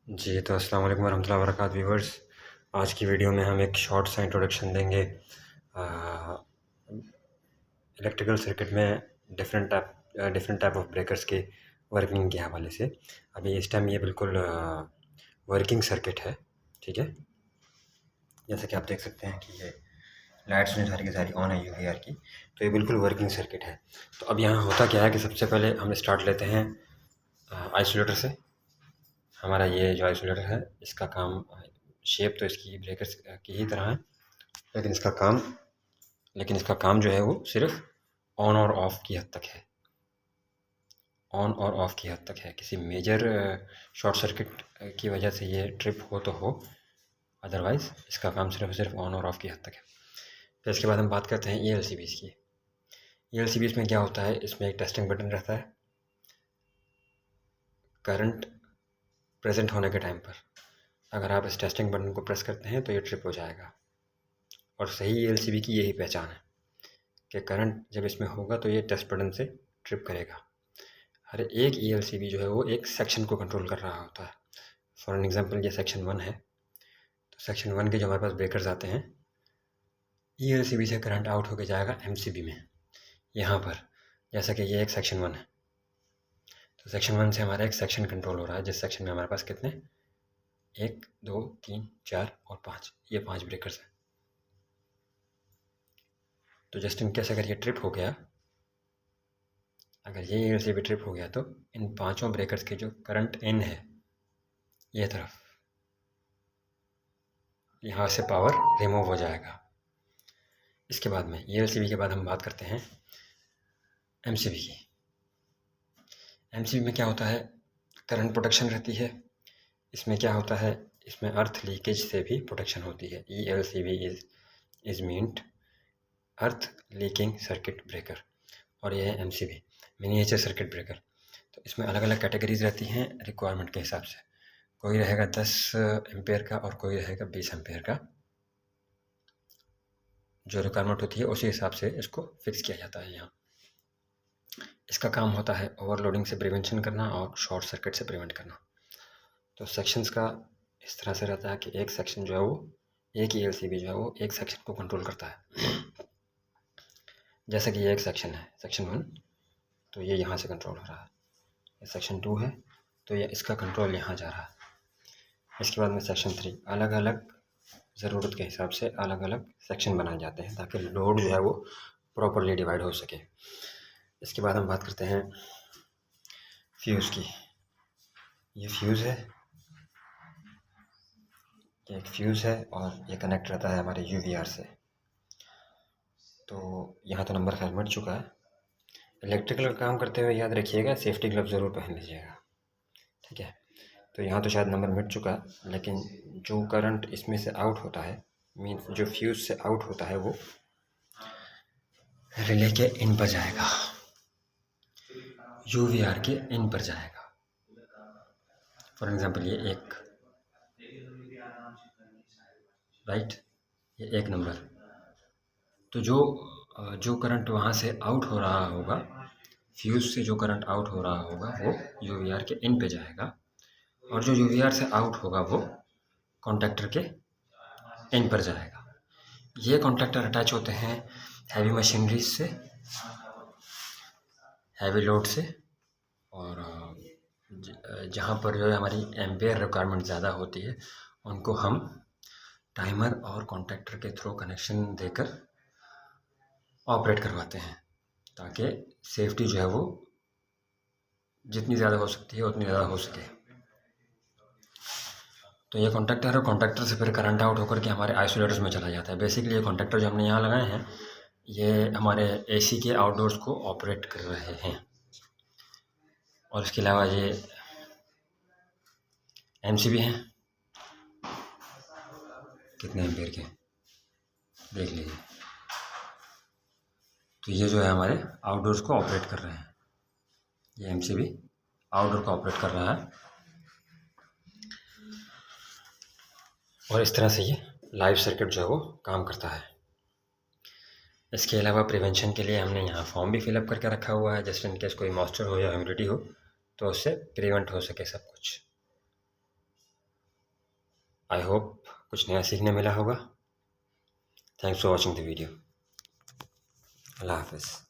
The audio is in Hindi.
जी, तो अस्सलाम वालेकुम वरहमतुल्लाहि वबरकातुहू व्यूअर्स। आज की वीडियो में हम एक शॉर्ट सा इंट्रोडक्शन देंगे इलेक्ट्रिकल सर्किट में डिफरेंट टाइप ऑफ ब्रेकर्स के वर्किंग के हवाले से। अभी इस टाइम ये बिल्कुल वर्किंग सर्किट है, ठीक है। जैसा कि आप देख सकते हैं कि ये लाइट्स जो सारी की सारी ऑन है यूवीआर की, तो ये बिल्कुल वर्किंग सर्किट है। तो अब यहाँ होता क्या है कि सबसे पहले हम स्टार्ट लेते हैं आइसोलेटर से। हमारा ये जो आइसोलेटर है इसका काम, शेप तो इसकी ब्रेकर्स की ही तरह है, लेकिन इसका काम जो है वो सिर्फ ऑन और ऑफ़ की हद तक है। ऑन और ऑफ़ की हद तक है। किसी मेजर शॉर्ट सर्किट की वजह से ये ट्रिप हो तो हो, अदरवाइज़ इसका काम सिर्फ ऑन और ऑफ़ की हद तक है। फिर इसके बाद हम बात करते हैं ELCBs की। ELCBs में क्या होता है, इसमें एक टेस्टिंग बटन रहता है। करंट प्रेजेंट होने के टाइम पर अगर आप इस टेस्टिंग बटन को प्रेस करते हैं तो ये ट्रिप हो जाएगा। और सही ELCB की यही पहचान है कि करंट जब इसमें होगा तो ये टेस्ट बटन से ट्रिप करेगा। हर एक ELCB जो है वो एक सेक्शन को कंट्रोल कर रहा होता है। फॉर एन एग्जांपल ये सेक्शन 1 है, तो सेक्शन 1 के जो हमारे पास ब्रेकर्स आते हैं, ELCB से करंट आउट होकर जाएगा MCB में। यहाँ पर जैसा कि ये एक सेक्शन 1 है, तो सेक्शन 1 से हमारा एक सेक्शन कंट्रोल हो रहा है, जिस सेक्शन में हमारे पास कितने 1 2 3 4 और 5, ये 5 ब्रेकर्स हैं। तो जस्ट इन केस अगर ये ट्रिप हो गया, अगर ये ELCB ट्रिप हो गया, तो इन 5 ब्रेकर्स के जो करंट इन है ये तरफ, यहाँ से पावर रिमूव हो जाएगा। इसके बाद में ELCB के बाद हम बात करते हैं MCB की। MCB में क्या होता है, करंट प्रोटेक्शन रहती है। इसमें क्या होता है, इसमें अर्थ लीकेज से भी प्रोटेक्शन होती है। ELCB is meant earth leaking circuit breaker, और ये है MCB, मिनिएचर सर्किट ब्रेकर। तो इसमें अलग अलग कैटेगरीज रहती हैं रिक्वायरमेंट के हिसाब से। कोई रहेगा 10 एम्पेयर का और कोई रहेगा 20 एम्पेयर का। जो रिक्वायरमेंट होती है उसी हिसाब से इसको फिक्स किया जाता है यहाँ। इसका काम होता है ओवरलोडिंग से प्रिवेंशन करना और शॉर्ट सर्किट से प्रिवेंट करना। तो सेक्शंस का इस तरह से रहता है कि एक सेक्शन जो है वो, एक ही ELCB जो है वो एक सेक्शन को कंट्रोल करता है। जैसे कि ये एक सेक्शन है, सेक्शन 1, तो ये यहाँ से कंट्रोल हो रहा है। ये सेक्शन 2 है, तो ये इसका कंट्रोल यहाँ जा रहा है। इसके बाद में सेक्शन 3, अलग अलग ज़रूरत के हिसाब से अलग अलग सेक्शन बनाए जाते हैं ताकि लोड जो है वो प्रॉपरली डिवाइड हो सके। इसके बाद हम बात करते हैं फ्यूज़ की। ये फ्यूज़ है, ये एक फ्यूज़ है और ये कनेक्ट रहता है हमारे UVR से। तो यहाँ तो नंबर खैर मिट चुका है। इलेक्ट्रिकल का काम करते हुए याद रखिएगा सेफ्टी ग्लव्स ज़रूर पहन लीजिएगा, ठीक है। तो यहाँ तो शायद नंबर मिट चुका है, लेकिन जो करंट इसमें से आउट होता है, मीन्स जो फ्यूज़ से आउट होता है, वो रिले के इन पर जाएगा, UVR के इन पर जाएगा। फॉर एग्जांपल ये एक, राइट, ये एक नंबर। तो जो करंट वहाँ से आउट हो रहा होगा, फ्यूज़ से जो करंट आउट हो रहा होगा वो UVR के इन पे जाएगा, और जो UVR से आउट होगा वो कॉन्टैक्टर के इन पर जाएगा। ये कॉन्टैक्टर अटैच होते हैं हैवी मशीनरीज से, हैवी लोड से, और जहाँ पर जो है हमारी एम्पेयर रिक्वायरमेंट ज़्यादा होती है उनको हम टाइमर और कॉन्टैक्टर के थ्रू कनेक्शन देकर ऑपरेट करवाते हैं, ताकि सेफ्टी जो है वो जितनी ज़्यादा हो सकती है उतनी ज़्यादा हो सके। तो ये कॉन्टैक्टर है, कॉन्टैक्टर से फिर करंट आउट होकर के हमारे आइसोलेटर्स में चला जाता है। बेसिकली ये कॉन्टैक्टर जो हमने यहाँ लगाए हैं ये हमारे AC के आउटडोर्स को ऑपरेट कर रहे हैं। और इसके अलावा ये MCB हैं, कितने एम्पेयर के देख लीजिए। तो ये जो है हमारे आउटडोर्स को ऑपरेट कर रहे हैं, ये MCB आउटडोर को ऑपरेट कर रहा है, और इस तरह से ये लाइव सर्किट जो है वो काम करता है। इसके अलावा प्रिवेंशन के लिए हमने यहाँ फॉर्म भी फिलअप करके रखा हुआ है, जस्ट इन केस कोई मॉइस्चर हो या ह्यूमिडिटी हो तो उससे प्रिवेंट हो सके सब कुछ। आई होप कुछ नया सीखने मिला होगा। Thanks for watching the video. Allah हाफ़िज़।